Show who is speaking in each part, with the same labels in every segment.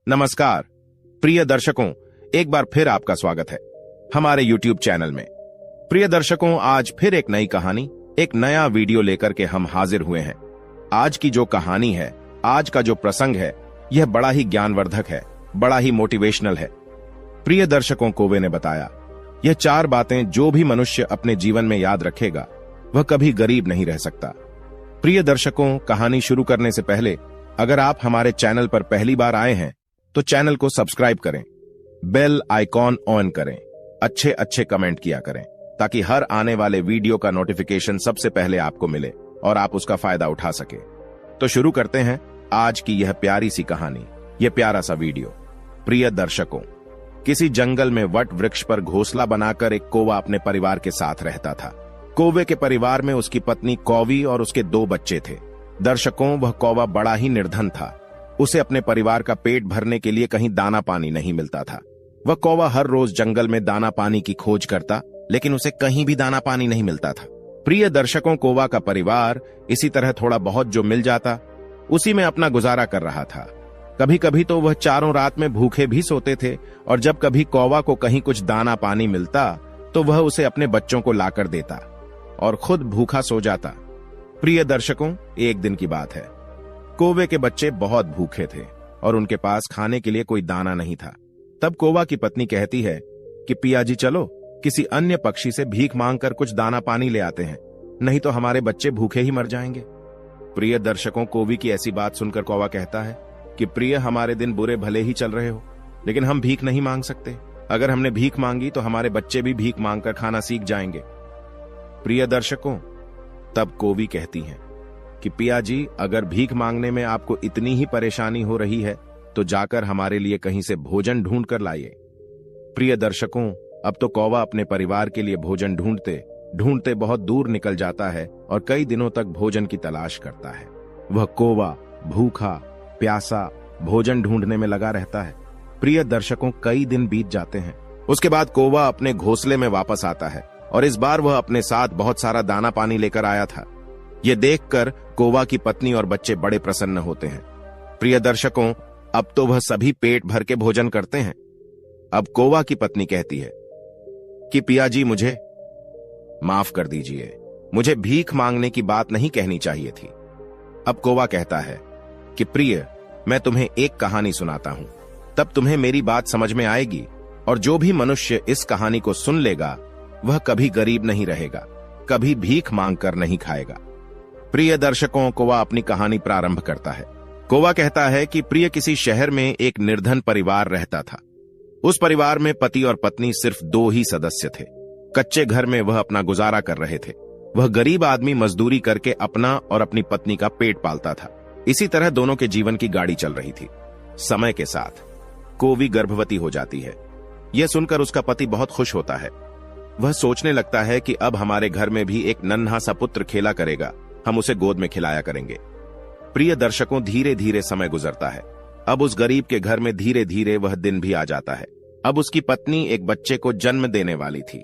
Speaker 1: नमस्कार प्रिय दर्शकों, एक बार फिर आपका स्वागत है हमारे YouTube चैनल में। प्रिय दर्शकों, आज फिर एक नई कहानी, एक नया वीडियो लेकर के हम हाजिर हुए हैं। आज की जो कहानी है, आज का जो प्रसंग है, यह बड़ा ही ज्ञानवर्धक है, बड़ा ही मोटिवेशनल है। प्रिय दर्शकों, कोवे ने बताया, यह 4 बातें जो भी मनुष्य अपने जीवन में याद रखेगा वह कभी गरीब नहीं रह सकता। प्रिय दर्शकों, कहानी शुरू करने से पहले अगर आप हमारे चैनल पर पहली बार आए हैं तो चैनल को सब्सक्राइब करें, बेल आइकॉन ऑन करें, अच्छे अच्छे कमेंट किया करें ताकि हर आने वाले वीडियो का नोटिफिकेशन सबसे पहले आपको मिले और आप उसका फायदा उठा सके। तो शुरू करते हैं आज की यह प्यारी सी कहानी, यह प्यारा सा वीडियो। प्रिय दर्शकों, किसी जंगल में वट वृक्ष पर घोंसला बनाकर एक कौवा अपने परिवार के साथ रहता था। कौवे के परिवार में उसकी पत्नी कौवी और उसके 2 बच्चे थे। दर्शकों, वह कौवा बड़ा ही निर्धन था। उसे अपने परिवार का पेट भरने के लिए कहीं दाना पानी नहीं मिलता था। वह कौवा हर रोज जंगल में दाना पानी की खोज करता, लेकिन उसे कहीं भी दाना पानी नहीं मिलता था। प्रिय दर्शकों, कौवा का परिवार इसी तरह थोड़ा बहुत जो मिल जाता उसी में अपना गुजारा कर रहा था। कभी कभी तो वह चारों रात में भूखे भी सोते थे और जब कभी कौवा को कहीं कुछ दाना पानी मिलता तो वह उसे अपने बच्चों को लाकर देता और खुद भूखा सो जाता। प्रिय दर्शकों, एक दिन की बात है। कौवे के बच्चे बहुत भूखे थे और उनके पास खाने के लिए कोई दाना नहीं था। तब कौवा की पत्नी कहती है कि पिया जी, चलो किसी अन्य पक्षी से भीख मांगकर कुछ दाना पानी ले आते हैं, नहीं तो हमारे बच्चे भूखे ही मर जाएंगे। प्रिय दर्शकों, कौवी की ऐसी बात सुनकर कौवा कहता है कि प्रिय, हमारे दिन बुरे भले ही चल रहे हो, लेकिन हम भीख नहीं मांग सकते। अगर हमने भीख मांगी तो हमारे बच्चे भी भीख मांगकर खाना सीख जाएंगे। प्रिय दर्शकों, तब कौवी कहती हैं कि पिया जी, अगर भीख मांगने में आपको इतनी ही परेशानी हो रही है तो जाकर हमारे लिए कहीं से भोजन ढूंढ कर लाइए। प्रिय दर्शकों, अब तो कौवा अपने परिवार के लिए भोजन ढूंढते ढूंढते बहुत दूर निकल जाता है और कई दिनों तक भोजन की तलाश करता है। वह कौवा भूखा प्यासा भोजन ढूंढने में लगा रहता है। प्रिय दर्शकों, कई दिन बीत जाते हैं। उसके बाद कौवा अपने घोंसले में वापस आता है और इस बार वह अपने साथ बहुत सारा दाना पानी लेकर आया था। ये देखकर कौवा की पत्नी और बच्चे बड़े प्रसन्न होते हैं। प्रिय दर्शकों, अब तो वह सभी पेट भर के भोजन करते हैं। अब कौवा की पत्नी कहती है कि पिया जी, मुझे माफ कर दीजिए, मुझे भीख मांगने की बात नहीं कहनी चाहिए थी। अब कौवा कहता है कि प्रिय, मैं तुम्हें एक कहानी सुनाता हूं, तब तुम्हें मेरी बात समझ में आएगी और जो भी मनुष्य इस कहानी को सुन लेगा वह कभी गरीब नहीं रहेगा, कभी भीख मांगकर नहीं खाएगा। प्रिय दर्शकों, कौवा अपनी कहानी प्रारंभ करता है। कौवा कहता है कि प्रिय, किसी शहर में एक निर्धन परिवार रहता था। उस परिवार में पति और पत्नी सिर्फ 2 ही सदस्य थे। कच्चे घर में वह अपना गुजारा कर रहे थे। वह गरीब आदमी मजदूरी करके अपना और अपनी पत्नी का पेट पालता था। इसी तरह दोनों के जीवन की गाड़ी चल रही थी। समय के साथ कौवी गर्भवती हो जाती है। यह सुनकर उसका पति बहुत खुश होता है। वह सोचने लगता है कि अब हमारे घर में भी एक नन्हा सा पुत्र खेला करेगा, हम उसे गोद में खिलाया करेंगे। प्रिय दर्शकों, धीरे धीरे समय गुजरता है। अब उस गरीब के घर में धीरे धीरे वह दिन भी आ जाता है। अब उसकी पत्नी एक बच्चे को जन्म देने वाली थी।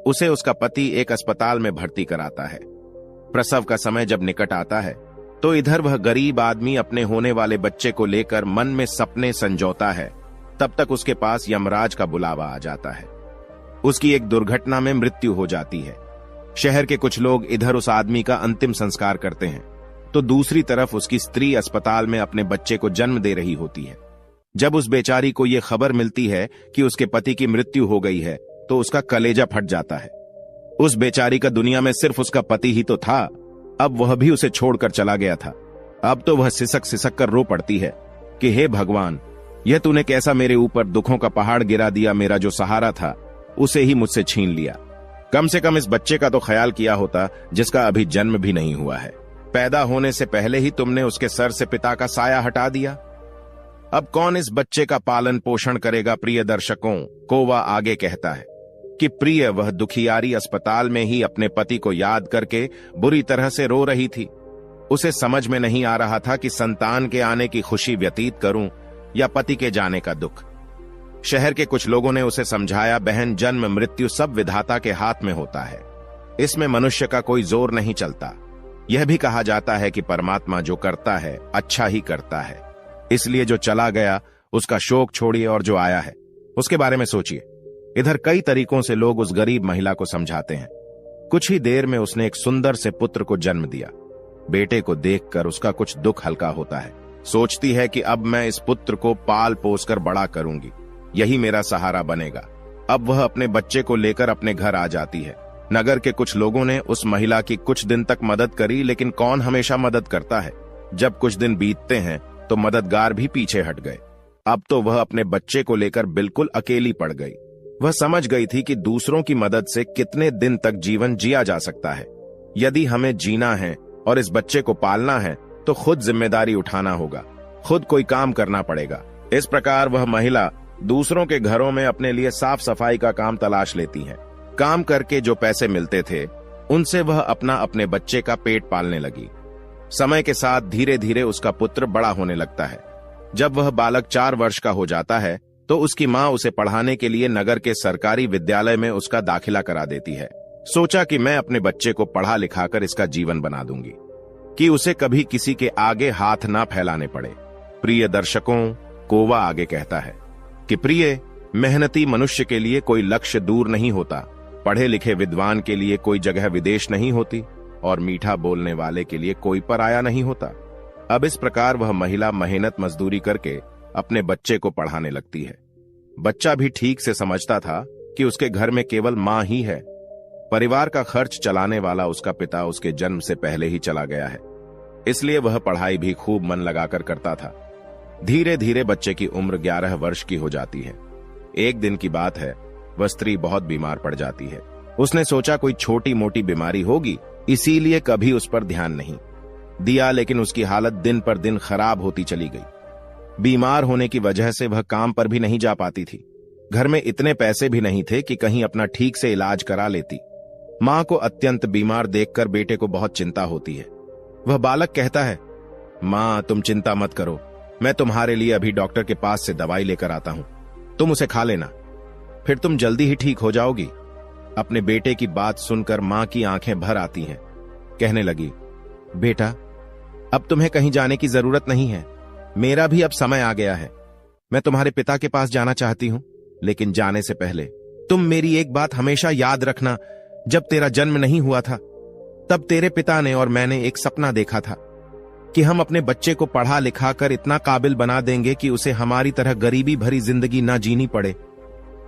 Speaker 1: उसे उसका पति एक अस्पताल में भर्ती कराता है। प्रसव का समय जब निकट आता है तो इधर वह गरीब आदमी अपने होने वाले बच्चे को लेकर मन में सपने संजोता है। तब तक उसके पास यमराज का बुलावा आ जाता है। उसकी एक दुर्घटना में मृत्यु हो जाती है। शहर के कुछ लोग इधर उस आदमी का अंतिम संस्कार करते हैं तो दूसरी तरफ उसकी स्त्री अस्पताल में अपने बच्चे को जन्म दे रही होती है। जब उस बेचारी को यह खबर मिलती है कि उसके पति की मृत्यु हो गई है तो उसका कलेजा फट जाता है। उस बेचारी का दुनिया में सिर्फ उसका पति ही तो था, अब वह भी उसे छोड़कर चला गया था। अब तो वह सिसक सिसक कर रो पड़ती है कि हे भगवान, यह तूने कैसा मेरे ऊपर दुखों का पहाड़ गिरा दिया। मेरा जो सहारा था उसे ही मुझसे छीन लिया। कम से कम इस बच्चे का तो ख्याल किया होता जिसका अभी जन्म भी नहीं हुआ है। पैदा होने से पहले ही तुमने उसके सर से पिता का साया हटा दिया। अब कौन इस बच्चे का पालन पोषण करेगा। प्रिय दर्शकों, कौवा आगे कहता है कि प्रिय, वह दुखियारी अस्पताल में ही अपने पति को याद करके बुरी तरह से रो रही थी। उसे समझ में नहीं आ रहा था कि संतान के आने की खुशी व्यतीत करूं या पति के जाने का दुख। शहर के कुछ लोगों ने उसे समझाया, बहन, जन्म मृत्यु सब विधाता के हाथ में होता है, इसमें मनुष्य का कोई जोर नहीं चलता। यह भी कहा जाता है कि परमात्मा जो करता है अच्छा ही करता है, इसलिए जो चला गया उसका शोक छोड़िए और जो आया है उसके बारे में सोचिए। इधर कई तरीकों से लोग उस गरीब महिला को समझाते हैं। कुछ ही देर में उसने एक सुंदर से पुत्र को जन्म दिया। बेटे को देखकर उसका कुछ दुख हल्का होता है। सोचती है कि अब मैं इस पुत्र को पाल पोस कर बड़ा करूंगी, यही मेरा सहारा बनेगा। अब वह अपने बच्चे को लेकर अपने घर आ जाती है। नगर के कुछ लोगों ने उस महिला की कुछ दिन तक मदद करी, लेकिन कौन हमेशा मदद करता है। जब कुछ दिन बीतते हैं तो मददगार भी पीछे हट गए। अब तो वह अपने बच्चे को लेकर बिल्कुल अकेली पड़ गई। वह समझ गई थी कि दूसरों की मदद से कितने दिन तक जीवन जिया जा सकता है। यदि हमें जीना है और इस बच्चे को पालना है तो खुद जिम्मेदारी उठाना होगा, खुद कोई काम करना पड़ेगा। इस प्रकार वह महिला दूसरों के घरों में अपने लिए साफ सफाई का काम तलाश लेती है। काम करके जो पैसे मिलते थे उनसे वह अपने बच्चे का पेट पालने लगी। समय के साथ धीरे धीरे उसका पुत्र बड़ा होने लगता है। जब वह बालक 4 वर्ष का हो जाता है तो उसकी माँ उसे पढ़ाने के लिए नगर के सरकारी विद्यालय में उसका दाखिला करा देती है। सोचा कि मैं अपने बच्चे को पढ़ा लिखाकर इसका जीवन बना दूंगी, कि उसे कभी किसी के आगे हाथ ना फैलाने पड़े। प्रिय दर्शकों, कोवा आगे कहता है कि प्रिय मेहनती मनुष्य के लिए कोई लक्ष्य दूर नहीं होता, पढ़े लिखे विद्वान के लिए कोई जगह विदेश नहीं होती, और मीठा बोलने वाले के लिए कोई पराया नहीं होता। अब इस प्रकार वह महिला मेहनत मजदूरी करके अपने बच्चे को पढ़ाने लगती है। बच्चा भी ठीक से समझता था कि उसके घर में केवल मां ही है। परिवार का खर्च चलाने वाला उसका पिता उसके जन्म से पहले ही चला गया है, इसलिए वह पढ़ाई भी खूब मन लगाकर करता था। धीरे धीरे बच्चे की उम्र 11 वर्ष की हो जाती है। एक दिन की बात है, वह स्त्री बहुत बीमार पड़ जाती है। उसने सोचा कोई छोटी मोटी बीमारी होगी, इसीलिए कभी उस पर ध्यान नहीं दिया, लेकिन उसकी हालत दिन पर दिन खराब होती चली गई। बीमार होने की वजह से वह काम पर भी नहीं जा पाती थी। घर में इतने पैसे भी नहीं थे कि कहीं अपना ठीक से इलाज करा लेती। मां को अत्यंत बीमार देखकर बेटे को बहुत चिंता होती है। वह बालक कहता है, मां तुम चिंता मत करो, मैं तुम्हारे लिए अभी डॉक्टर के पास से दवाई लेकर आता हूं, तुम उसे खा लेना, फिर तुम जल्दी ही ठीक हो जाओगी। अपने बेटे की बात सुनकर मां की आंखें भर आती हैं। कहने लगी, बेटा अब तुम्हें कहीं जाने की जरूरत नहीं है, मेरा भी अब समय आ गया है। मैं तुम्हारे पिता के पास जाना चाहती हूं, लेकिन जाने से पहले तुम मेरी एक बात हमेशा याद रखना। जब तेरा जन्म नहीं हुआ था तब तेरे पिता ने और मैंने एक सपना देखा था कि हम अपने बच्चे को पढ़ा लिखा कर इतना काबिल बना देंगे कि उसे हमारी तरह गरीबी भरी जिंदगी ना जीनी पड़े।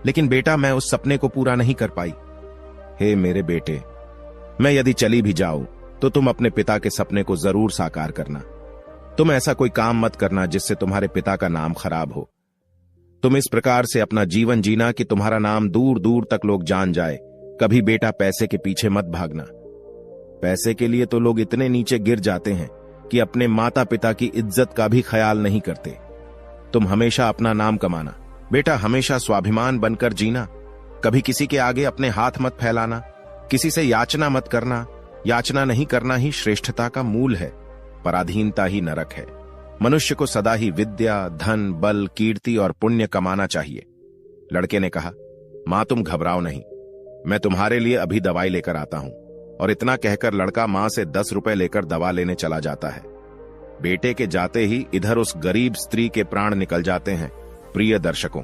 Speaker 1: लेकिन बेटा मैं उस सपने को पूरा नहीं कर पाई। हे मेरे बेटे, मैं यदि चली भी जाऊं तो तुम अपने पिता के सपने को जरूर साकार करना। तुम ऐसा कोई काम मत करना जिससे तुम्हारे पिता का नाम खराब हो। तुम इस प्रकार से अपना जीवन जीना कि तुम्हारा नाम दूर दूर तक लोग जान जाए। कभी बेटा पैसे के पीछे मत भागना। पैसे के लिए तो लोग इतने नीचे गिर जाते हैं कि अपने माता पिता की इज्जत का भी ख्याल नहीं करते। तुम हमेशा अपना नाम कमाना। बेटा हमेशा स्वाभिमान बनकर जीना। कभी किसी के आगे अपने हाथ मत फैलाना। किसी से याचना मत करना। याचना नहीं करना ही श्रेष्ठता का मूल है, पराधीनता ही नरक है। मनुष्य को सदा ही विद्या, धन, बल, कीर्ति और पुण्य कमाना चाहिए। लड़के ने कहा, मां तुम घबराओ नहीं, मैं तुम्हारे लिए अभी दवाई लेकर आता हूं। और इतना कहकर लड़का मां से 10 रुपए लेकर दवा लेने चला जाता है। बेटे के जाते ही इधर उस गरीब स्त्री के प्राण निकल जाते हैं। प्रिय दर्शकों,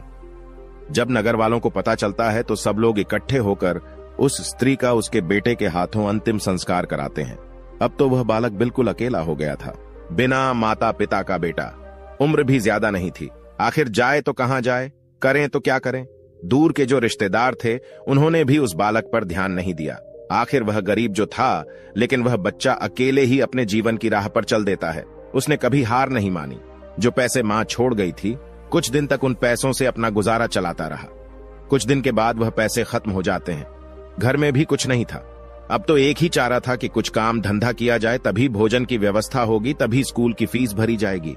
Speaker 1: जब नगर वालों को पता चलता है तो सब लोग इकट्ठे होकर उस स्त्री का उसके बेटे के हाथों अंतिम संस्कार कराते हैं। अब तो वह बालक बिल्कुल अकेला हो गया था, बिना माता पिता का बेटा। उम्र भी ज्यादा नहीं थी। आखिर जाए तो कहां जाए, करें तो क्या करें। दूर के जो रिश्तेदार थे उन्होंने भी उस बालक पर ध्यान नहीं दिया। आखिर वह गरीब जो था, लेकिन वह बच्चा अकेले ही अपने जीवन की राह पर चल देता है। उसने कभी हार नहीं मानी। जो पैसे मां छोड़ गई थी, कुछ दिन तक उन पैसों से अपना गुजारा चलाता रहा। कुछ दिन के बाद वह पैसे खत्म हो जाते हैं। घर में भी कुछ नहीं था। अब तो एक ही चारा था कि कुछ काम धंधा किया जाए, तभी भोजन की व्यवस्था होगी, तभी स्कूल की फीस भरी जाएगी।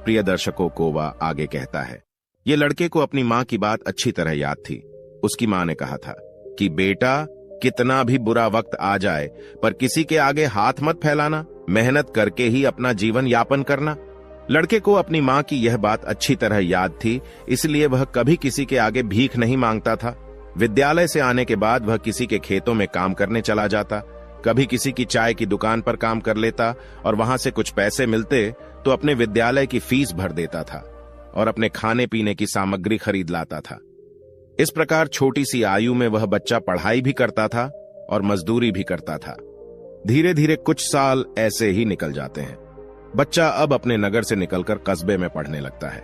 Speaker 1: प्रिय दर्शकों, कोवा आगे कहता है, ये लड़के को अपनी मां की बात अच्छी तरह याद थी। उसकी मां ने कहा था कि बेटा कितना भी बुरा वक्त आ जाए पर किसी के आगे हाथ मत फैलाना, मेहनत करके ही अपना जीवन यापन करना। लड़के को अपनी मां की यह बात अच्छी तरह याद थी, इसलिए वह कभी किसी के आगे भीख नहीं मांगता था। विद्यालय से आने के बाद वह किसी के खेतों में काम करने चला जाता, कभी किसी की चाय की दुकान पर काम कर लेता और वहां से कुछ पैसे मिलते तो अपने विद्यालय की फीस भर देता था। और अपने खाने पीने की सामग्री खरीद लाता था। इस प्रकार छोटी सी आयु में वह बच्चा पढ़ाई भी करता था और मजदूरी भी करता था। धीरे धीरे कुछ साल ऐसे ही निकल जाते हैं। बच्चा अब अपने नगर से निकलकर कस्बे में पढ़ने लगता है।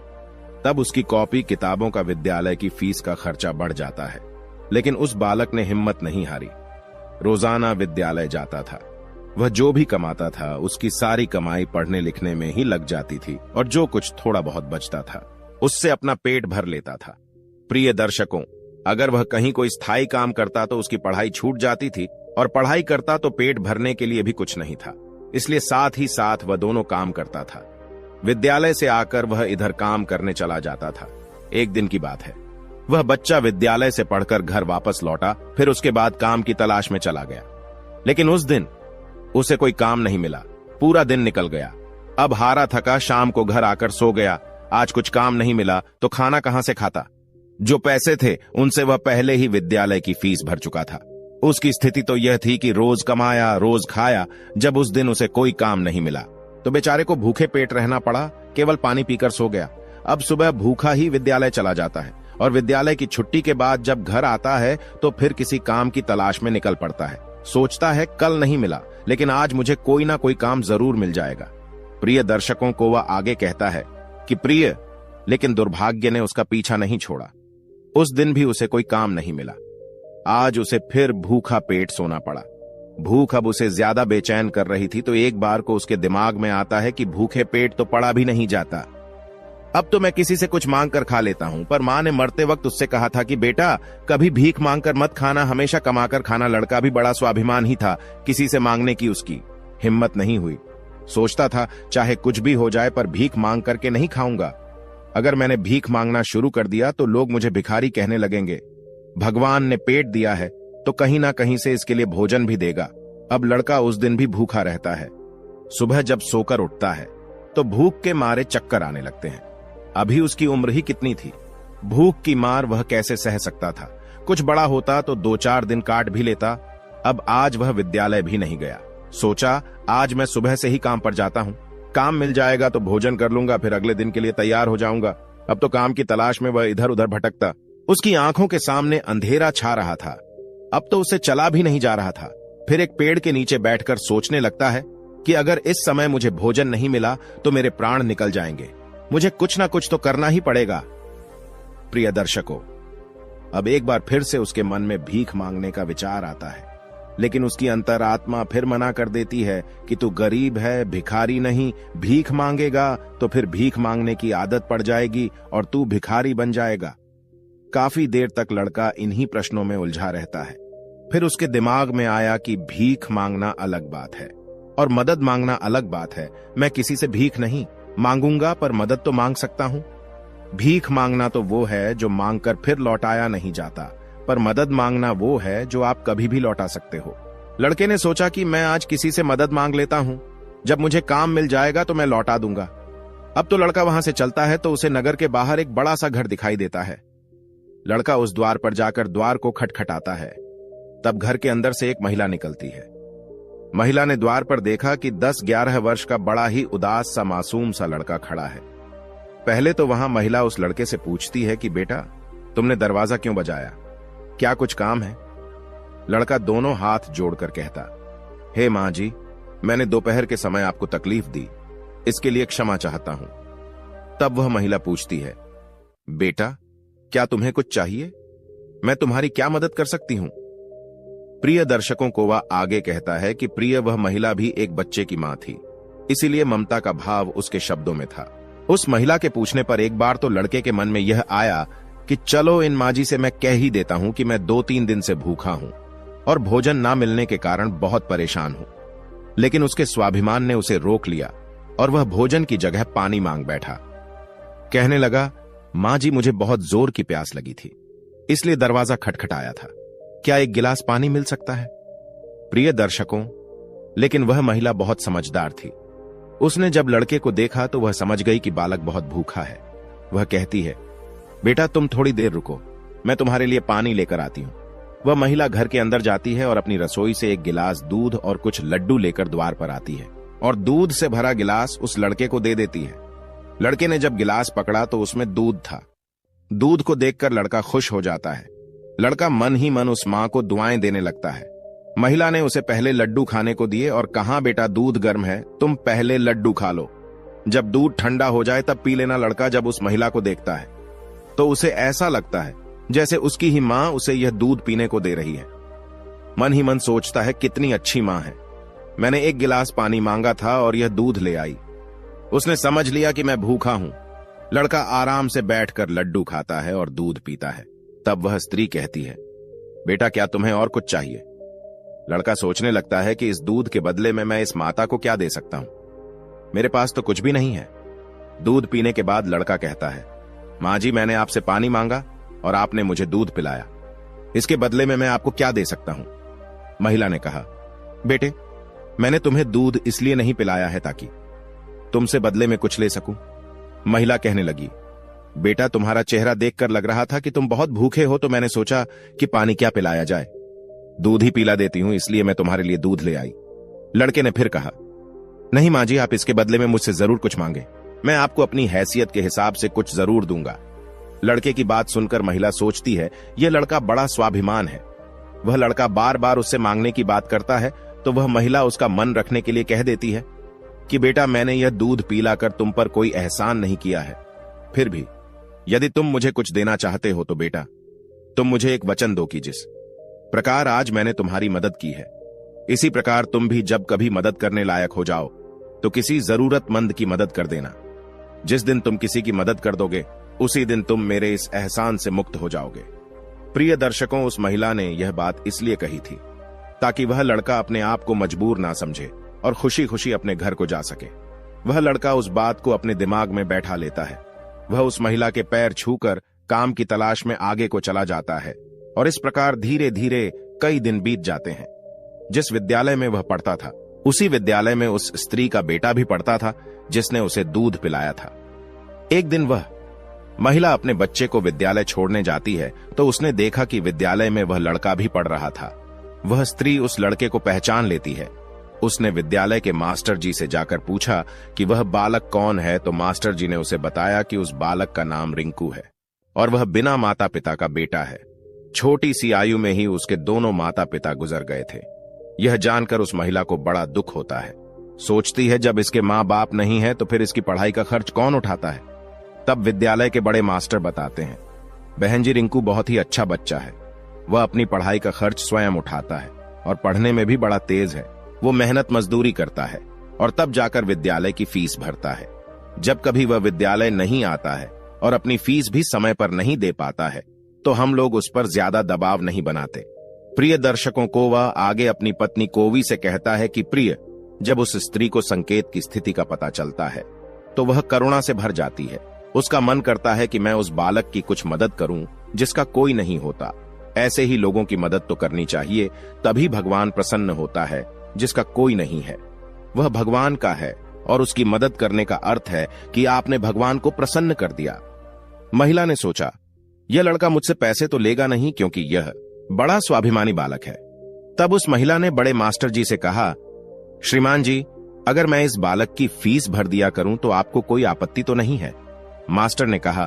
Speaker 1: तब उसकी कॉपी किताबों का विद्यालय की फीस का खर्चा बढ़ जाता है, लेकिन उस बालक ने हिम्मत नहीं हारी। रोजाना विद्यालय जाता था। वह जो भी कमाता था उसकी सारी कमाई पढ़ने लिखने में ही लग जाती थी और जो कुछ थोड़ा बहुत बचता था उससे अपना पेट भर लेता था। प्रिय दर्शकों, अगर वह कहीं कोई स्थायी काम करता तो उसकी पढ़ाई छूट जाती थी और पढ़ाई करता तो पेट भरने के लिए भी कुछ नहीं था, इसलिए साथ ही साथ वह दोनों काम करता था। विद्यालय से आकर वह इधर काम करने चला जाता था। एक दिन की बात है, वह बच्चा विद्यालय से पढ़कर घर वापस लौटा, फिर उसके बाद काम की तलाश में चला गया। लेकिन उस दिन उसे कोई काम नहीं मिला। पूरा दिन निकल गया। अब हारा थका शाम को घर आकर सो गया। आज कुछ काम नहीं मिला तो खाना कहां से खाता? जो पैसे थे उनसे वह पहले ही विद्यालय की फीस भर चुका था। उसकी स्थिति तो यह थी कि रोज कमाया रोज खाया। जब उस दिन उसे कोई काम नहीं मिला तो बेचारे को भूखे पेट रहना पड़ा, केवल पानी पीकर सो गया। अब सुबह भूखा ही विद्यालय चला जाता है और विद्यालय की छुट्टी के बाद जब घर आता है तो फिर किसी काम की तलाश में निकल पड़ता है। सोचता है कल नहीं मिला लेकिन आज मुझे कोई ना कोई काम जरूर मिल जाएगा। प्रिय दर्शकों को वह आगे कहता है कि प्रिय, लेकिन दुर्भाग्य ने उसका पीछा नहीं छोड़ा। उस दिन भी उसे कोई काम नहीं मिला। आज उसे फिर भूखा पेट सोना पड़ा। भूख अब उसे ज्यादा बेचैन कर रही थी तो एक बार को उसके दिमाग में आता है कि भूखे पेट तो पड़ा भी नहीं जाता। अब तो मैं किसी से कुछ मांग कर खा लेता हूं, पर मां ने मरते वक्त उससे कहा था कि बेटा कभी भीख मांग कर मत खाना, हमेशा कमा कर खाना। लड़का भी बड़ा स्वाभिमान ही था, किसी से मांगने की उसकी हिम्मत नहीं हुई। सोचता था चाहे कुछ भी हो जाए पर भीख मांग करके नहीं खाऊंगा। अगर मैंने भीख मांगना शुरू कर दिया तो लोग मुझे भिखारी कहने लगेंगे। भगवान ने पेट दिया है तो कहीं ना कहीं से इसके लिए भोजन भी देगा। अब लड़का उस दिन भी भूखा रहता है। सुबह जब सोकर उठता है तो भूख के मारे चक्कर आने लगते हैं। अभी उसकी उम्र ही कितनी थी, भूख की मार वह कैसे सह सकता था। कुछ बड़ा होता तो 2-4 दिन काट भी लेता। अब आज वह विद्यालय भी नहीं गया। सोचा आज मैं सुबह से ही काम पर जाता हूं, काम मिल जाएगा तो भोजन कर लूंगा, फिर अगले दिन के लिए तैयार हो जाऊंगा। अब तो काम की तलाश में वह इधर उधर भटकता। उसकी आंखों के सामने अंधेरा छा रहा था। अब तो उसे चला भी नहीं जा रहा था। फिर एक पेड़ के नीचे बैठकर सोचने लगता है कि अगर इस समय मुझे भोजन नहीं मिला तो मेरे प्राण निकल जाएंगे। मुझे कुछ ना कुछ तो करना ही पड़ेगा। प्रिय दर्शकों, अब एक बार फिर से उसके मन में भीख मांगने का विचार आता है, लेकिन उसकी अंतरात्मा फिर मना कर देती है कि तू गरीब है, भिखारी नहीं। भीख मांगेगा तो फिर भीख मांगने की आदत पड़ जाएगी और तू भिखारी बन जाएगा। काफी देर तक लड़का इन्हीं प्रश्नों में उलझा रहता है। फिर उसके दिमाग में आया कि भीख मांगना अलग बात है और मदद मांगना अलग बात है। मैं किसी से भीख नहीं मांगूंगा, पर मदद तो मांग सकता हूं। भीख मांगना तो वो है जो मांगकर फिर लौटाया नहीं जाता, पर मदद मांगना वो है जो आप कभी भी लौटा सकते हो। लड़के ने सोचा कि मैं आज किसी से मदद मांग लेता हूं, जब मुझे काम मिल जाएगा तो मैं लौटा दूंगा। अब तो लड़का वहां से चलता है तो उसे नगर के बाहर एक बड़ा सा घर दिखाई देता है। लड़का उस द्वार पर जाकर द्वार को खटखटाता है। तब घर के अंदर से एक महिला निकलती है। महिला ने द्वार पर देखा कि 10-11 वर्ष का बड़ा ही उदास सा मासूम सा लड़का खड़ा है। पहले तो वहां महिला उस लड़के से पूछती है कि बेटा तुमने दरवाजा क्यों बजाया, क्या कुछ काम है? लड़का दोनों हाथ जोड़कर कहता, हे मां जी, मैंने दोपहर के समय आपको तकलीफ दी, इसके लिए क्षमा चाहता हूं। तब वह महिला पूछती है, बेटा क्या तुम्हें कुछ चाहिए? मैं तुम्हारी क्या मदद कर सकती हूं? प्रिय दर्शकों को वह आगे कहता है कि प्रिय वह महिला भी एक बच्चे की मां थी, इसीलिए ममता का भाव उसके शब्दों में था। उस महिला के पूछने पर एक बार तो लड़के के मन में यह आया कि चलो इन माँ जी से मैं कह ही देता हूं कि मैं 2-3 दिन से भूखा हूं और भोजन ना मिलने के कारण बहुत परेशान हूं। लेकिन उसके स्वाभिमान ने उसे रोक लिया और वह भोजन की जगह पानी मांग बैठा। कहने लगा, मां जी मुझे बहुत जोर की प्यास लगी थी, इसलिए दरवाजा खटखटाया था, क्या एक गिलास पानी मिल सकता है? प्रिय दर्शकों, लेकिन वह महिला बहुत समझदार थी। उसने जब लड़के को देखा तो वह समझ गई कि बालक बहुत भूखा है। वह कहती है, बेटा तुम थोड़ी देर रुको, मैं तुम्हारे लिए पानी लेकर आती हूं। वह महिला घर के अंदर जाती है और अपनी रसोई से एक गिलास दूध और कुछ लड्डू लेकर द्वार पर आती है और दूध से भरा गिलास उस लड़के को दे देती है। लड़के ने जब गिलास पकड़ा तो उसमें दूध था। दूध को देखकर लड़का खुश हो जाता है। लड़का मन ही मन उस मां को दुआएं देने लगता है। महिला ने उसे पहले लड्डू खाने को दिए और कहा, बेटा दूध गर्म है, तुम पहले लड्डू खा लो, जब दूध ठंडा हो जाए तब पी लेना। लड़का जब उस महिला को देखता है तो उसे ऐसा लगता है जैसे उसकी ही मां उसे यह दूध पीने को दे रही है। मन ही मन सोचता है, कितनी अच्छी मां है, मैंने एक गिलास पानी मांगा था और यह दूध ले आई। उसने समझ लिया कि मैं भूखा हूं। लड़का आराम से बैठकर लड्डू खाता है और दूध पीता है। तब वह स्त्री कहती है, बेटा क्या तुम्हें और कुछ चाहिए? लड़का सोचने लगता है कि इस दूध के बदले में मैं इस माता को क्या दे सकता हूं, मेरे पास तो कुछ भी नहीं है। दूध पीने के बाद लड़का कहता है, मां जी मैंने आपसे पानी मांगा और आपने मुझे दूध पिलाया, इसके बदले में मैं आपको क्या दे सकता हूं? महिला ने कहा, बेटे मैंने तुम्हें दूध इसलिए नहीं पिलाया है ताकि तुमसे बदले में कुछ ले सकूं। महिला कहने लगी, बेटा तुम्हारा चेहरा देखकर लग रहा था कि तुम बहुत भूखे हो, तो मैंने सोचा कि पानी क्या पिलाया जाए, दूध ही पिला देती हूं, इसलिए मैं तुम्हारे लिए दूध ले आई। लड़के ने फिर कहा, नहीं मां जी, आप इसके बदले में मुझसे जरूर कुछ मांगे, मैं आपको अपनी हैसियत के हिसाब से कुछ जरूर दूंगा। लड़के की बात सुनकर महिला सोचती है, यह लड़का बड़ा स्वाभिमान है। वह लड़का बार बार उससे मांगने की बात करता है तो वह महिला उसका मन रखने के लिए कह देती है कि बेटा मैंने यह दूध पिलाकर तुम पर कोई एहसान नहीं किया है, फिर भी यदि तुम मुझे कुछ देना चाहते हो तो बेटा तुम मुझे एक वचन दो कि जिस प्रकार आज मैंने तुम्हारी मदद की है, इसी प्रकार तुम भी जब कभी मदद करने लायक हो जाओ तो किसी जरूरतमंद की मदद कर देना। जिस दिन तुम किसी की मदद कर दोगे उसी दिन तुम मेरे इस एहसान से मुक्त हो जाओगे। प्रिय दर्शकों, उस महिला ने यह बात इसलिए कही थी ताकि वह लड़का अपने आप को मजबूर ना समझे और खुशी खुशी अपने घर को जा सके। वह लड़का उस बात को अपने दिमाग में बैठा लेता है। वह उस महिला के पैर छूकर काम की तलाश में आगे को चला जाता है और इस प्रकार धीरे धीरे कई दिन बीत जाते हैं। जिस विद्यालय में वह पढ़ता था उसी विद्यालय में उस स्त्री का बेटा भी पढ़ता था जिसने उसे दूध पिलाया था। एक दिन वह महिला अपने बच्चे को विद्यालय छोड़ने जाती है तो उसने देखा कि विद्यालय में वह लड़का भी पढ़ रहा था। वह स्त्री उस लड़के को पहचान लेती है। उसने विद्यालय के मास्टर जी से जाकर पूछा कि वह बालक कौन है, तो मास्टर जी ने उसे बताया कि उस बालक का नाम रिंकू है और वह बिना माता पिता का बेटा है। छोटी सी आयु में ही उसके दोनों माता पिता गुजर गए थे। यह जानकर उस महिला को बड़ा दुख होता है। सोचती है जब इसके माँ बाप नहीं है तो फिर इसकी पढ़ाई का खर्च कौन उठाता है। तब विद्यालय के बड़े मास्टर बताते हैं, बहन जी रिंकू बहुत ही अच्छा बच्चा है, वह अपनी पढ़ाई का खर्च स्वयं उठाता है और पढ़ने में भी बड़ा तेज है। वो मेहनत मजदूरी करता है और तब जाकर विद्यालय की फीस भरता है। जब कभी वह विद्यालय नहीं आता है और अपनी फीस भी समय पर नहीं दे पाता है तो हम लोग उस पर ज्यादा दबाव नहीं बनाते। प्रिय दर्शकों को वह आगे अपनी पत्नी कोवी से कहता है कि प्रिय, जब उस स्त्री को संकेत की स्थिति का पता चलता है तो वह करुणा से भर जाती है। उसका मन करता है कि मैं उस बालक की कुछ मदद करूं जिसका कोई नहीं होता। ऐसे ही लोगों की मदद तो करनी चाहिए, तभी भगवान प्रसन्न होता है। जिसका कोई नहीं है वह भगवान का है और उसकी मदद करने का अर्थ है कि आपने भगवान को प्रसन्न कर दिया। महिला ने सोचा, यह लड़का मुझसे पैसे तो लेगा नहीं क्योंकि यह बड़ा स्वाभिमानी बालक है। तब उस महिला ने बड़े मास्टर जी से कहा, श्रीमान जी, अगर मैं इस बालक की फीस भर दिया करूं तो आपको कोई आपत्ति तो नहीं है? मास्टर ने कहा,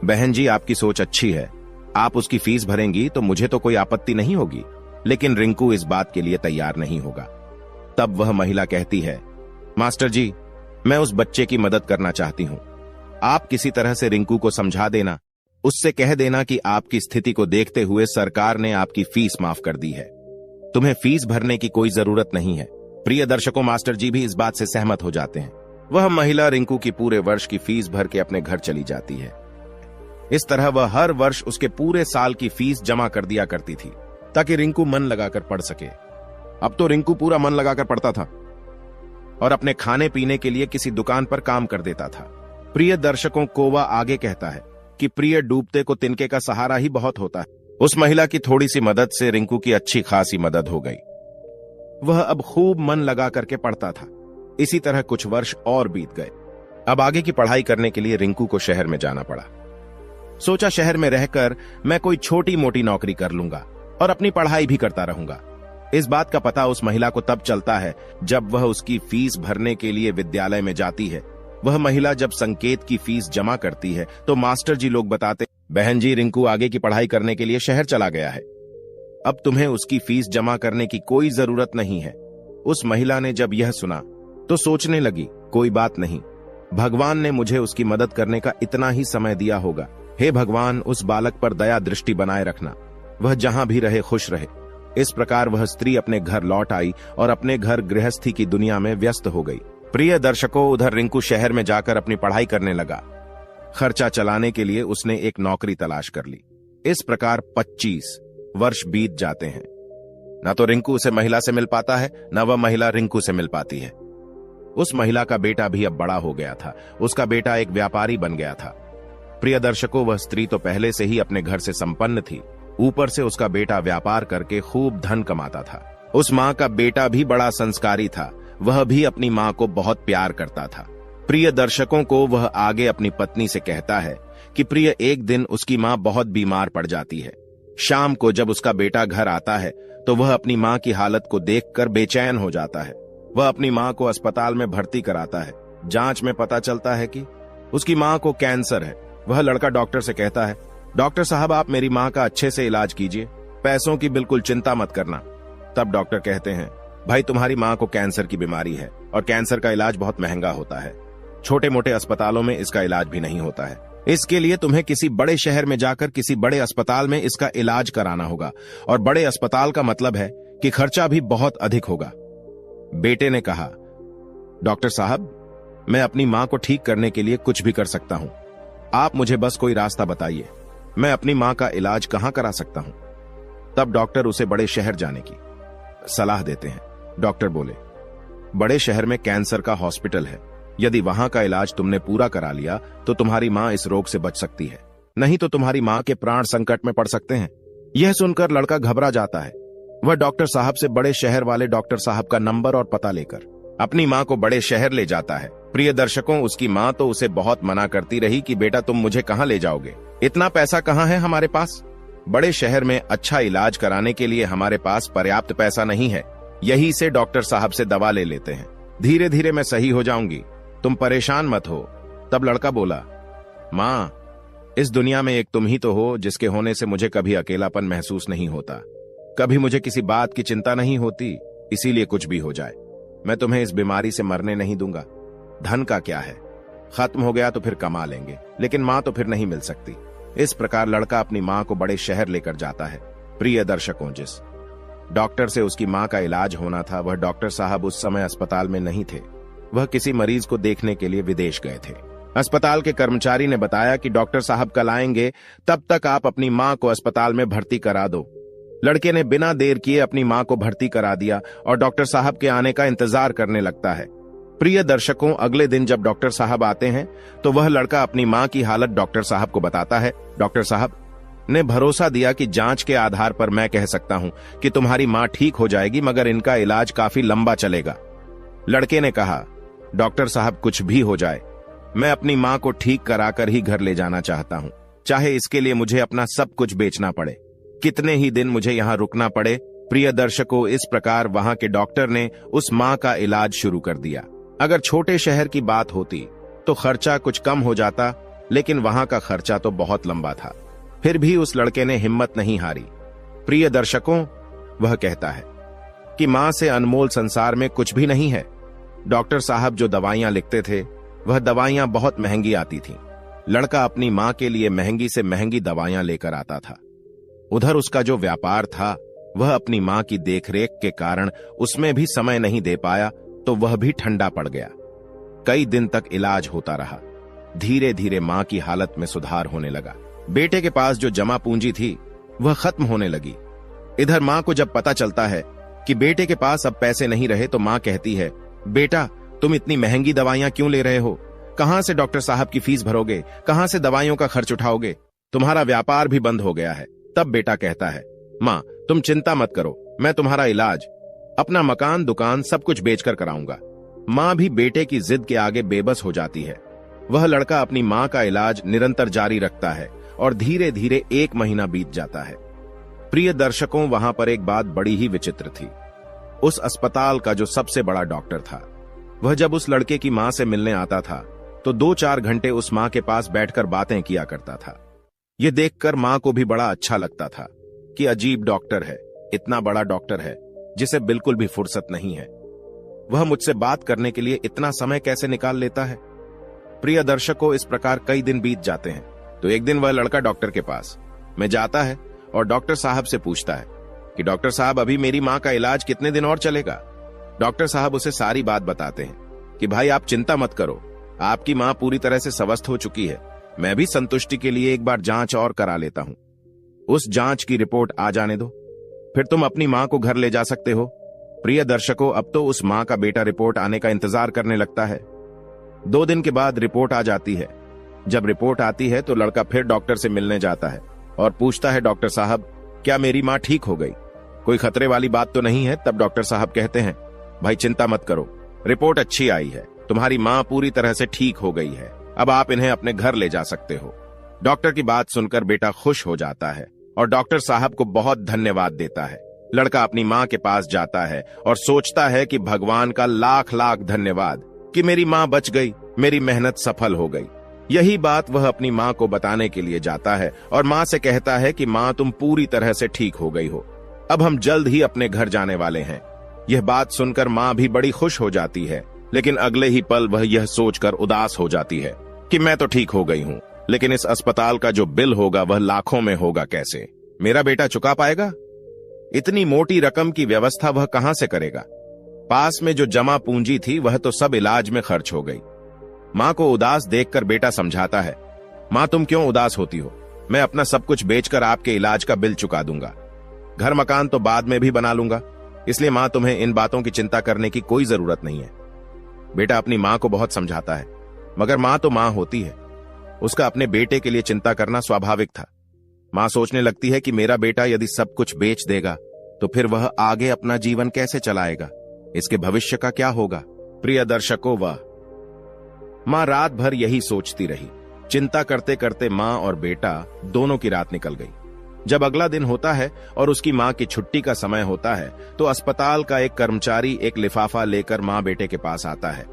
Speaker 1: बहन जी आपकी सोच अच्छी है, आप उसकी फीस भरेंगी तो मुझे तो कोई आपत्ति नहीं होगी, लेकिन रिंकू इस बात के लिए तैयार नहीं होगा। तब वह महिला कहती है, मास्टर जी मैं उस बच्चे की मदद करना चाहती हूं, आप किसी तरह से रिंकू को समझा देना, उससे कह देना कि आपकी स्थिति को देखते हुए सरकार ने आपकी फीस माफ कर दी है, तुम्हें फीस भरने की कोई जरूरत नहीं है। प्रिय दर्शकों, मास्टर जी भी इस बात से सहमत हो जाते हैं। वह महिला रिंकू की पूरे वर्ष की फीस भर के अपने घर चली जाती है। इस तरह वह हर वर्ष उसके पूरे साल की फीस जमा कर दिया करती थी ताकि रिंकू मन लगाकर पढ़ सके। अब तो रिंकू पूरा मन लगाकर पढ़ता था और अपने खाने पीने के लिए किसी दुकान पर काम कर देता था। प्रिय दर्शकों को वह आगे कहता है कि प्रिय डूबते को तिनके का सहारा ही बहुत होता है। उस महिला की थोड़ी सी मदद से रिंकू की अच्छी खासी मदद हो गई। वह अब खूब मन लगा करके पढ़ता था। इसी तरह कुछ वर्ष और बीत गए। अब आगे की पढ़ाई करने के लिए रिंकू को शहर में जाना पड़ा। सोचा शहर में रहकर मैं कोई छोटी मोटी नौकरी कर लूंगा और अपनी पढ़ाई भी करता रहूंगा। इस बात का पता उस महिला को तब चलता है जब वह उसकी फीस भरने के लिए विद्यालय में जाती है वह महिला जब संकेत की फीस जमा करती है तो मास्टर जी लोग बताते, बहन जी रिंकू आगे की पढ़ाई करने के लिए शहर चला गया है, अब तुम्हें उसकी फीस जमा करने की कोई जरूरत नहीं है। उस महिला ने जब यह सुना तो सोचने लगी, कोई बात नहीं, भगवान ने मुझे उसकी मदद करने का इतना ही समय दिया होगा। हे भगवान, उस बालक पर दया दृष्टि बनाए रखना, वह जहां भी रहे खुश रहे। इस प्रकार वह स्त्री अपने घर लौट आई और अपने घर गृहस्थी की दुनिया में व्यस्त हो गई। प्रिय दर्शकों, उधर रिंकू शहर में जाकर अपनी पढ़ाई करने लगा। खर्चा चलाने के लिए उसने एक नौकरी तलाश कर ली। इस प्रकार 25 वर्ष बीत जाते हैं। न तो रिंकू उसे महिला से मिल पाता है, न वह महिला रिंकू से मिल पाती है। उस महिला का बेटा भी अब बड़ा हो गया था। उसका बेटा एक व्यापारी बन गया था। प्रिय दर्शकों, वह स्त्री तो पहले से ही अपने घर से संपन्न थी, ऊपर से उसका बेटा व्यापार करके खूब धन कमाता था। उस माँ का बेटा भी बड़ा संस्कारी था, वह भी अपनी माँ को बहुत प्यार करता था। प्रिय दर्शकों को वह आगे अपनी पत्नी से कहता है कि प्रिय, एक दिन उसकी माँ बहुत बीमार पड़ जाती है। शाम को जब उसका बेटा घर आता है तो वह अपनी माँ की हालत को देखकर बेचैन हो जाता है। वह अपनी माँ को अस्पताल में भर्ती कराता है। जांच में पता चलता है कि उसकी माँ को कैंसर है। वह लड़का डॉक्टर से कहता है, डॉक्टर साहब आप मेरी माँ का अच्छे से इलाज कीजिए, पैसों की बिल्कुल चिंता मत करना। तब डॉक्टर कहते हैं, भाई तुम्हारी माँ को कैंसर की बीमारी है और कैंसर का इलाज बहुत महंगा होता है, छोटे मोटे अस्पतालों में इसका इलाज भी नहीं होता है। इसके लिए तुम्हें किसी बड़े शहर में जाकर किसी बड़े अस्पताल में इसका इलाज कराना होगा, और बड़े अस्पताल का मतलब है कि खर्चा भी बहुत अधिक होगा। बेटे ने कहा, डॉक्टर साहब मैं अपनी माँ को ठीक करने के लिए कुछ भी कर सकता हूँ, आप मुझे बस कोई रास्ता बताइए, मैं अपनी माँ का इलाज कहाँ करा सकता हूँ। तब डॉक्टर उसे बड़े शहर जाने की सलाह देते हैं। डॉक्टर बोले, बड़े शहर में कैंसर का हॉस्पिटल है, यदि वहां का इलाज तुमने पूरा करा लिया तो तुम्हारी माँ इस रोग से बच सकती है, नहीं तो तुम्हारी माँ के प्राण संकट में पड़ सकते हैं। यह सुनकर लड़का घबरा जाता है। वह डॉक्टर साहब से बड़े शहर वाले डॉक्टर साहब का नंबर और पता लेकर अपनी माँ को बड़े शहर ले जाता है। प्रिय दर्शकों, उसकी माँ तो उसे बहुत मना करती रही कि बेटा तुम मुझे कहाँ ले जाओगे, इतना पैसा कहाँ है हमारे पास, बड़े शहर में अच्छा इलाज कराने के लिए हमारे पास पर्याप्त पैसा नहीं है, यही से डॉक्टर साहब से दवा ले लेते हैं, धीरे धीरे मैं सही हो जाऊंगी, तुम परेशान मत हो। तब लड़का बोला, माँ इस दुनिया में एक तुम ही तो हो जिसके होने से मुझे कभी अकेलापन महसूस नहीं होता, कभी मुझे किसी बात की चिंता नहीं होती, इसीलिए कुछ भी हो जाए मैं तुम्हें इस बीमारी से मरने नहीं दूंगा। धन का क्या है, खत्म हो गया तो फिर कमा लेंगे, लेकिन माँ तो फिर नहीं मिल सकती। इस प्रकार लड़का अपनी माँ को बड़े शहर लेकर जाता है। प्रिय दर्शकों, जिस डॉक्टर से उसकी माँ का इलाज होना था वह डॉक्टर साहब उस समय अस्पताल में नहीं थे, वह किसी मरीज को देखने के लिए विदेश गए थे। अस्पताल के कर्मचारी ने बताया कि डॉक्टर साहब कल आएंगे, तब तक आप अपनी माँ को अस्पताल में भर्ती करा दो। लड़के ने बिना देर किए अपनी माँ को भर्ती करा दिया और डॉक्टर साहब के आने का इंतजार करने लगता है। प्रिय दर्शकों, अगले दिन जब डॉक्टर साहब आते हैं तो वह लड़का अपनी माँ की हालत डॉक्टर साहब को बताता है। डॉक्टर साहब ने भरोसा दिया कि जांच के आधार पर मैं कह सकता हूं कि तुम्हारी माँ ठीक हो जाएगी, मगर इनका इलाज काफी लंबा चलेगा। लड़के ने कहा, डॉक्टर साहब कुछ भी हो जाए, मैं अपनी माँ को ठीक कराकर ही घर ले जाना चाहता हूँ, चाहे इसके लिए मुझे अपना सब कुछ बेचना पड़े, कितने ही दिन मुझे यहाँ रुकना पड़े। प्रिय दर्शकों, इस प्रकार वहां के डॉक्टर ने उस माँ का इलाज शुरू कर दिया। अगर छोटे शहर की बात होती तो खर्चा कुछ कम हो जाता, लेकिन वहां का खर्चा तो बहुत लंबा था। फिर भी उस लड़के ने हिम्मत नहीं हारी। प्रिय दर्शकों, वह कहता है कि मां से अनमोल संसार में कुछ भी नहीं है। डॉक्टर साहब जो दवाइयां लिखते थे वह दवाइयां बहुत महंगी आती थीं। लड़का अपनी मां के लिए महंगी से महंगी दवाइयां लेकर आता था। उधर उसका जो व्यापार था वह अपनी मां की देखरेख के कारण उसमें भी समय नहीं दे पाया, तो वह भी ठंडा पड़ गया। कई दिन तक इलाज होता रहा। धीरे धीरे मां की हालत में सुधार होने लगा। बेटे के पास जो जमा पूंजी थी वह खत्म होने लगी। इधर मां को जब पता चलता है कि बेटे के पास अब पैसे नहीं रहे तो मां कहती है, बेटा तुम इतनी महंगी दवाइयां क्यों ले रहे हो, कहां से डॉक्टर साहब की फीस भरोगे, कहां से दवाइयों का खर्च उठाओगे, तुम्हारा व्यापार भी बंद हो गया है। तब बेटा कहता है, मां तुम चिंता मत करो, मैं तुम्हारा इलाज, अपना मकान दुकान सब कुछ बेचकर कराऊंगा। मां भी बेटे की जिद के आगे बेबस हो जाती है। वह लड़का अपनी मां का इलाज निरंतर जारी रखता है और धीरे धीरे 1 महीना बीत जाता है। प्रिय दर्शकों, वहां पर एक बात बड़ी ही विचित्र थी। उस अस्पताल का जो सबसे बड़ा डॉक्टर था वह जब उस लड़के की मां से मिलने आता था तो 2-4 घंटे उस माँ के पास बैठकर बातें किया करता था। ये देखकर माँ को भी बड़ा अच्छा लगता था कि अजीब डॉक्टर है, इतना बड़ा डॉक्टर है जिसे बिल्कुल भी फुर्सत नहीं है। वह मुझसे बात करने के लिए इतना समय कैसे निकाल लेता है। प्रिय दर्शकों, इस प्रकार कई दिन बीत जाते हैं। तो एक दिन वह लड़का डॉक्टर के पास में जाता है और डॉक्टर साहब से पूछता है कि डॉक्टर साहब, अभी मेरी माँ का इलाज कितने दिन और चलेगा। डॉक्टर साहब उसे सारी बात बताते हैं कि भाई आप चिंता मत करो, आपकी माँ पूरी तरह से स्वस्थ हो चुकी है। मैं भी संतुष्टि के लिए एक बार जांच और करा लेता हूँ। उस जांच की रिपोर्ट आ जाने दो, फिर तुम अपनी माँ को घर ले जा सकते हो। प्रिय दर्शकों, अब तो उस माँ का बेटा रिपोर्ट आने का इंतजार करने लगता है। 2 दिन के बाद रिपोर्ट आ जाती है। जब रिपोर्ट आती है तो लड़का फिर डॉक्टर से मिलने जाता है और पूछता है, डॉक्टर साहब क्या मेरी माँ ठीक हो गई, कोई खतरे वाली बात तो नहीं है। तब डॉक्टर साहब कहते हैं, भाई चिंता मत करो, रिपोर्ट अच्छी आई है, तुम्हारी माँ पूरी तरह से ठीक हो गई है, अब आप इन्हें अपने घर ले जा सकते हो। डॉक्टर की बात सुनकर बेटा खुश हो जाता है और डॉक्टर साहब को बहुत धन्यवाद देता है। लड़का अपनी माँ के पास जाता है और सोचता है कि भगवान का लाख लाख धन्यवाद कि मेरी माँ बच गई, मेरी मेहनत सफल हो गई। यही बात वह अपनी माँ को बताने के लिए जाता है और माँ से कहता है कि माँ तुम पूरी तरह से ठीक हो गई हो, अब हम जल्द ही अपने घर जाने वाले हैं। यह बात सुनकर माँ भी बड़ी खुश हो जाती है, लेकिन अगले ही पल वह यह सोचकर उदास हो जाती है कि मैं तो ठीक हो गई हूँ, लेकिन इस अस्पताल का जो बिल होगा वह लाखों में होगा, कैसे मेरा बेटा चुका पाएगा। इतनी मोटी रकम की व्यवस्था वह कहां से करेगा। पास में जो जमा पूंजी थी वह तो सब इलाज में खर्च हो गई। माँ को उदास देखकर बेटा समझाता है, माँ तुम क्यों उदास होती हो, मैं अपना सब कुछ बेचकर आपके इलाज का बिल चुका दूंगा, घर मकान तो बाद में भी बना लूंगा, इसलिए माँ तुम्हें इन बातों की चिंता करने की कोई जरूरत नहीं है। बेटा अपनी माँ को बहुत समझाता है, मगर माँ तो माँ होती है, उसका अपने बेटे के लिए चिंता करना स्वाभाविक था। माँ सोचने लगती है कि मेरा बेटा यदि सब कुछ बेच देगा तो फिर वह आगे अपना जीवन कैसे चलाएगा, इसके भविष्य का क्या होगा। प्रिय दर्शकों, वह माँ रात भर यही सोचती रही। चिंता करते करते माँ और बेटा दोनों की रात निकल गई। जब अगला दिन होता है और उसकी माँ की छुट्टी का समय होता है तो अस्पताल का एक कर्मचारी एक लिफाफा लेकर माँ बेटे के पास आता है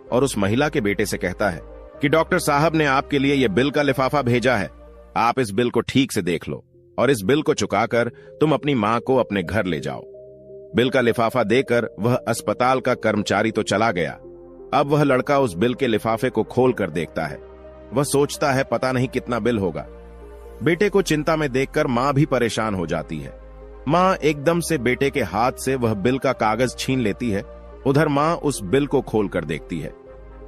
Speaker 1: और उस महिला के बेटे से कहता है कि डॉक्टर साहब ने आपके लिए यह बिल का लिफाफा भेजा है, आप इस बिल को ठीक से देख लो और इस बिल को चुकाकर तुम अपनी माँ को अपने घर ले जाओ। बिल का लिफाफा देकर वह अस्पताल का कर्मचारी तो चला गया। अब वह लड़का उस बिल के लिफाफे को खोल कर देखता है। वह सोचता है पता नहीं कितना बिल होगा। बेटे को चिंता में देखकर माँ भी परेशान हो जाती है। माँ एकदम से बेटे के हाथ से वह बिल का कागज छीन लेती है। उधर माँ उस बिल को खोल कर देखती है।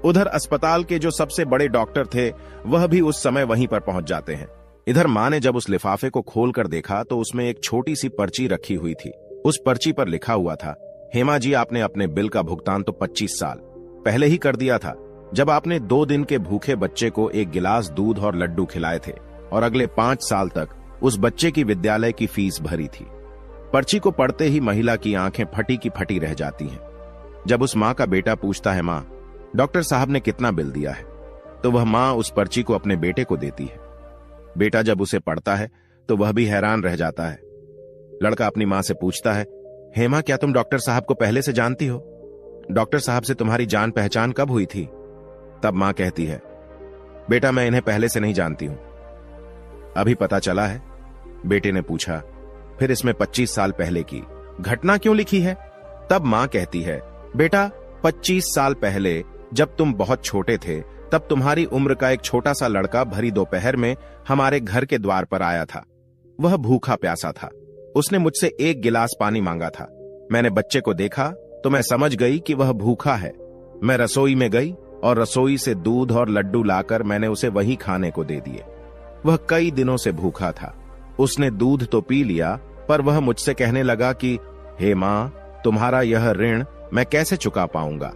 Speaker 1: उधर अस्पताल के जो सबसे बड़े डॉक्टर थे वह भी उस समय वहीं पर पहुंच जाते हैं। इधर माँ ने जब उस लिफाफे को खोलकर देखा तो उसमें एक छोटी सी पर्ची रखी हुई थी। उस पर्ची पर लिखा हुआ था, हेमा जी आपने अपने बिल का भुगतान तो 25 साल पहले ही कर दिया था, जब आपने 2 दिन के भूखे बच्चे को 1 गिलास दूध और लड्डू खिलाए थे और अगले 5 साल तक उस बच्चे की विद्यालय की फीस भरी थी। पर्ची को पढ़ते ही महिला की आंखें फटी की फटी रह जाती हैं। जब उस माँ का बेटा पूछता है, माँ डॉक्टर साहब ने कितना बिल दिया है, तो वह माँ उस पर्ची को अपने बेटे को देती है। बेटा जब उसे पढ़ता है तो वह भी हैरान रह जाता है। लड़का अपनी माँ से पूछता है, हेमा क्या तुम डॉक्टर साहब को पहले से जानती हो, डॉक्टर साहब से तुम्हारी जान पहचान कब हुई थी। तब माँ कहती है, बेटा मैं इन्हें पहले से नहीं जानती हूं, अभी पता चला है। बेटे ने पूछा, फिर इसमें 25 साल पहले की घटना क्यों लिखी है। तब माँ कहती है, बेटा 25 साल पहले जब तुम बहुत छोटे थे तब तुम्हारी उम्र का एक छोटा सा लड़का भरी दोपहर में हमारे घर के द्वार पर आया था। वह भूखा प्यासा था। उसने मुझसे 1 गिलास पानी मांगा था। मैंने बच्चे को देखा तो मैं समझ गई कि वह भूखा है। मैं रसोई में गई और रसोई से दूध और लड्डू लाकर मैंने उसे वही खाने को दे दिए। वह कई दिनों से भूखा था। उसने दूध तो पी लिया, पर वह मुझसे कहने लगा कि हे माँ, तुम्हारा यह ऋण मैं कैसे चुका पाऊंगा।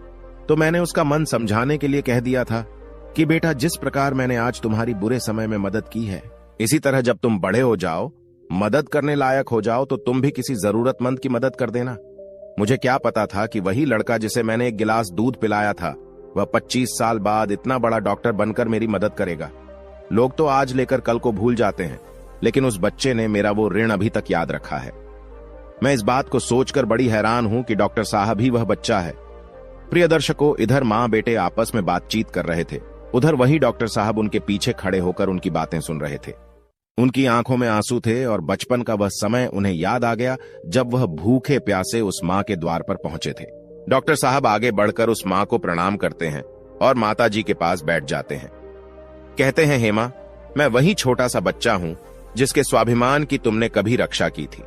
Speaker 1: तो मैंने उसका मन समझाने के लिए कह दिया था कि बेटा जिस प्रकार मैंने आज तुम्हारी बुरे समय में मदद की है, इसी तरह जब तुम बड़े हो जाओ, मदद करने लायक हो जाओ, तो तुम भी किसी जरूरतमंद की मदद कर देना। मुझे क्या पता था कि वही लड़का जिसे मैंने 1 गिलास दूध पिलाया था वह 25 साल बाद इतना बड़ा डॉक्टर बनकर मेरी मदद करेगा। लोग तो आज लेकर कल को भूल जाते हैं, लेकिन उस बच्चे ने मेरा वो ऋण अभी तक याद रखा है। मैं इस बात को सोचकर बड़ी हैरान हूं कि डॉक्टर साहब ही वह बच्चा है। प्रिय दर्शकों, इधर माँ बेटे आपस में बातचीत कर रहे थे उधर वही डॉक्टर साहब उनके पीछे खड़े होकर उनकी बातें सुन रहे थे। उनकी आंखों में आंसू थे और बचपन का वह समय उन्हें याद आ गया जब वह भूखे प्यासे उस मां के द्वार पर पहुंचे थे। डॉक्टर साहब आगे बढ़कर उस मां को प्रणाम करते हैं और माता जी के पास बैठ जाते हैं। कहते हैं, हेमा, मैं वही छोटा सा बच्चा हूं जिसके स्वाभिमान की तुमने कभी रक्षा की थी।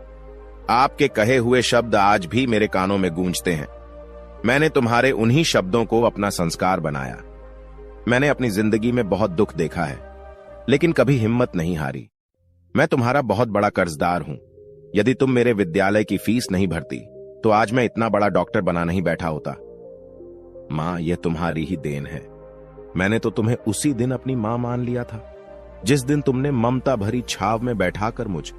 Speaker 1: आपके कहे हुए शब्द आज भी मेरे कानों में गूंजते हैं। मैंने तुम्हारे उन्हीं शब्दों को अपना संस्कार बनाया। मैंने अपनी जिंदगी में बहुत दुख देखा है, लेकिन कभी हिम्मत नहीं हारी। मैं तुम्हारा बहुत बड़ा कर्जदार हूं। यदि तुम मेरे विद्यालय की फीस नहीं भरती तो आज मैं इतना बड़ा डॉक्टर बना नहीं बैठा होता। मां, यह तुम्हारी ही देन है। मैंने तो तुम्हें उसी दिन अपनी मां मान लिया था जिस दिन तुमने ममता भरी छाव में बैठाकर मुझ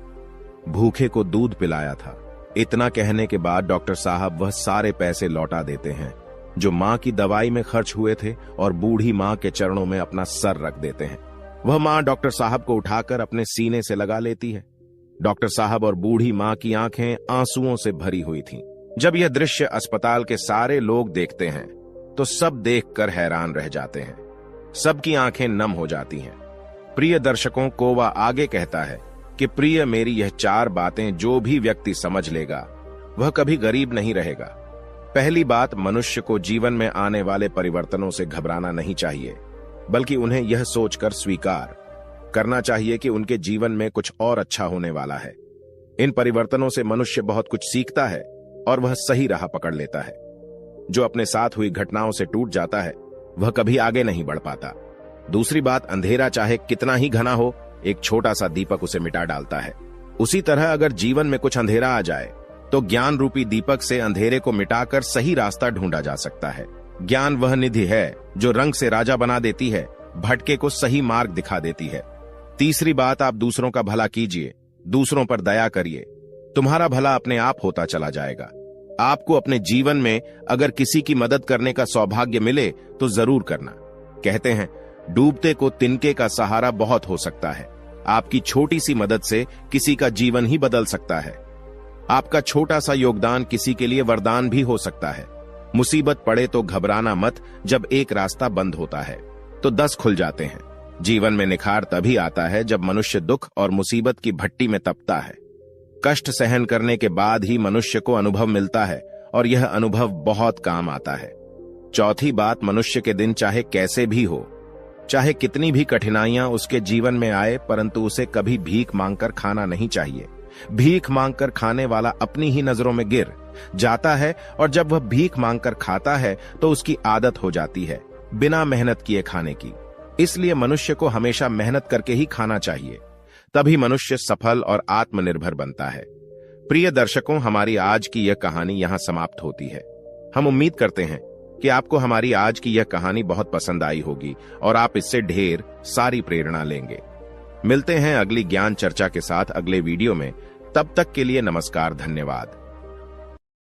Speaker 1: भूखे को दूध पिलाया था। इतना कहने के बाद डॉक्टर साहब वह सारे पैसे लौटा देते हैं जो मां की दवाई में खर्च हुए थे और बूढ़ी मां के चरणों में अपना सर रख देते हैं। वह मां डॉक्टर साहब को उठाकर अपने सीने से लगा लेती है। डॉक्टर साहब और बूढ़ी मां की आंखें आंसुओं से भरी हुई थीं। जब यह दृश्य अस्पताल के सारे लोग देखते हैं तो सब देखकर हैरान रह जाते हैं। सबकी आंखें नम हो जाती हैं। प्रिय दर्शकों, कोवा आगे कहता है कि प्रिय मेरी यह 4 बातें जो भी व्यक्ति समझ लेगा वह कभी गरीब नहीं रहेगा। पहली बात, मनुष्य को जीवन में आने वाले परिवर्तनों से घबराना नहीं चाहिए, बल्कि उन्हें यह सोचकर स्वीकार करना चाहिए कि उनके जीवन में कुछ और अच्छा होने वाला है। इन परिवर्तनों से मनुष्य बहुत कुछ सीखता है और वह सही राह पकड़ लेता है। जो अपने साथ हुई घटनाओं से टूट जाता है वह कभी आगे नहीं बढ़ पाता। दूसरी बात, अंधेरा चाहे कितना ही घना हो, एक छोटा सा दीपक उसे मिटा डालता है। उसी तरह अगर जीवन में कुछ अंधेरा आ जाए तो ज्ञान रूपी दीपक से अंधेरे को मिटाकर सही रास्ता ढूंढा जा सकता है। ज्ञान वह निधि है जो रंग से राजा बना देती है, भटके को सही मार्ग दिखा देती है। तीसरी बात, आप दूसरों का भला कीजिए, दूसरों पर दया करिए। तुम्हारा भला अपने आप होता चला जाएगा। आपको अपने जीवन में अगर किसी की मदद करने का सौभाग्य मिले तो जरूर करना। कहते हैं, डूबते को तिनके का सहारा बहुत हो सकता है। आपकी छोटी सी मदद से किसी का जीवन ही बदल सकता है। आपका छोटा सा योगदान किसी के लिए वरदान भी हो सकता है। मुसीबत पड़े तो घबराना मत। जब एक रास्ता बंद होता है तो 10 खुल जाते हैं। जीवन में निखार तभी आता है जब मनुष्य दुख और मुसीबत की भट्टी में तपता है। कष्ट सहन करने के बाद ही मनुष्य को अनुभव मिलता है और यह अनुभव बहुत काम आता है। चौथी बात, मनुष्य के दिन चाहे कैसे भी हो, चाहे कितनी भी कठिनाइयां उसके जीवन में आए, परंतु उसे कभी भीख मांगकर खाना नहीं चाहिए। भीख मांगकर खाने वाला अपनी ही नजरों में गिर जाता है और जब वह भीख मांगकर खाता है तो उसकी आदत हो जाती है बिना मेहनत किए खाने की। इसलिए मनुष्य को हमेशा मेहनत करके ही खाना चाहिए, तभी मनुष्य सफल और आत्मनिर्भर बनता है। प्रिय दर्शकों, हमारी आज की यह कहानी यहां समाप्त होती है। हम उम्मीद करते हैं कि आपको हमारी आज की यह कहानी बहुत पसंद आई होगी और आप इससे ढेर सारी प्रेरणा लेंगे। मिलते हैं अगली ज्ञान चर्चा के साथ अगले वीडियो में। तब तक के लिए नमस्कार, धन्यवाद।